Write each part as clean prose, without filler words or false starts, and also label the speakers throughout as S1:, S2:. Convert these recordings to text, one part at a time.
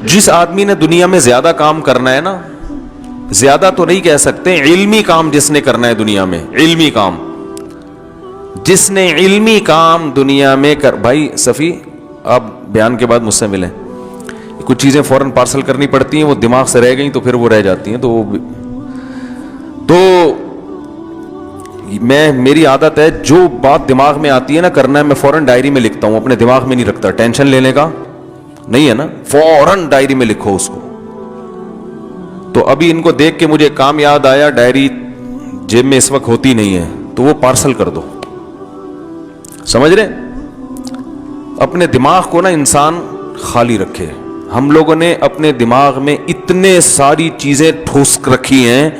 S1: جس آدمی نے دنیا میں زیادہ کام کرنا ہے نا, زیادہ تو نہیں کہہ سکتے, علمی کام جس نے کرنا ہے دنیا میں, علمی کام جس نے علمی کام دنیا میں بھائی صفی آپ بیان کے بعد مجھ سے ملیں, کچھ چیزیں فوراً پارسل کرنی پڑتی ہیں, وہ دماغ سے رہ گئیں تو پھر وہ رہ جاتی ہیں, تو میری عادت ہے جو بات دماغ میں آتی ہے نا کرنا ہے, میں فوراً ڈائری میں لکھتا ہوں, اپنے دماغ میں نہیں رکھتا, ٹینشن لینے کا نہیں ہے نا, فوراً ڈائری میں لکھو اس کو. تو ابھی ان کو دیکھ کے مجھے کام یاد آیا, ڈائری جیب میں اس وقت ہوتی نہیں ہے تو وہ پارسل کر دو, سمجھ رہے؟ اپنے دماغ کو نا انسان خالی رکھے. ہم لوگوں نے اپنے دماغ میں اتنے ساری چیزیں ٹھوس رکھی ہیں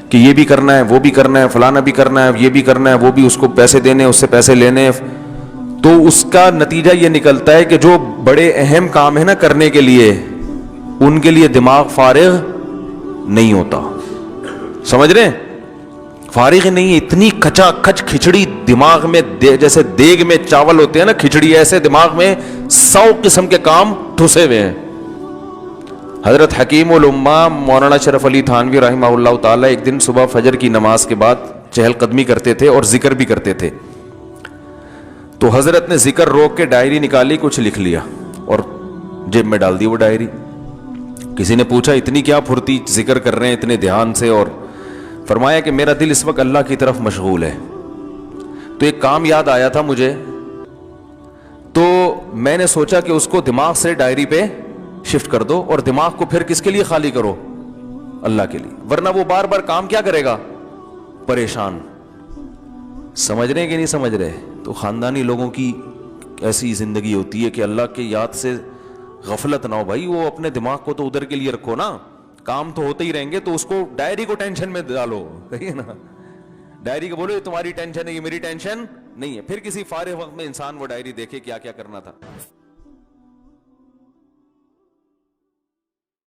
S1: کہ یہ بھی کرنا ہے, وہ بھی کرنا ہے, فلانا بھی کرنا ہے, یہ بھی کرنا ہے, وہ بھی, اس کو پیسے دینے, اس سے پیسے لینے, تو اس کا نتیجہ یہ نکلتا ہے کہ جو بڑے اہم کام ہے نا کرنے کے لیے, ان کے لیے دماغ فارغ نہیں ہوتا. سمجھ رہے ہیں؟ فارغ نہیں ہے, اتنی کچا کچ کھچڑی دماغ میں, جیسے دیگ میں چاول ہوتے ہیں نا کھچڑی, ایسے دماغ میں 100 قسم کے کام ٹھسے ہوئے ہیں. حضرت حکیم الامہ مولانا شرف علی تھانوی رحمہ اللہ تعالی ایک دن صبح فجر کی نماز کے بعد چہل قدمی کرتے تھے اور ذکر بھی کرتے تھے. تو حضرت نے ذکر روک کے ڈائری نکالی, کچھ لکھ لیا اور جیب میں ڈال دی وہ ڈائری. کسی نے پوچھا اتنی کیا پھرتی, ذکر کر رہے ہیں اتنے دھیان سے, اور فرمایا کہ میرا دل اس وقت اللہ کی طرف مشغول ہے. تو ایک کام یاد آیا تھا مجھے, تو میں نے سوچا کہ اس کو دماغ سے ڈائری پہ شفٹ کر دو, اور دماغ کو پھر کس کے لیے خالی کرو, اللہ کے لیے, ورنہ وہ بار بار کام کیا کرے گا, پریشان. سمجھ رہے ہیں کہ نہیں سمجھ رہے؟ تو خاندانی لوگوں کی ایسی زندگی ہوتی ہے کہ اللہ کے یاد سے غفلت نہ ہو. بھائی وہ اپنے دماغ کو تو ادھر کے لیے رکھو نا, کام تو ہوتے ہی رہیں گے, تو اس کو ڈائری کو ٹینشن میں ڈالو, صحیح ہے نا, ڈائری کو بولو یہ تمہاری ٹینشن ہے, یہ میری ٹینشن نہیں ہے. پھر کسی فارغ وقت میں انسان وہ ڈائری دیکھے کیا کیا کرنا تھا.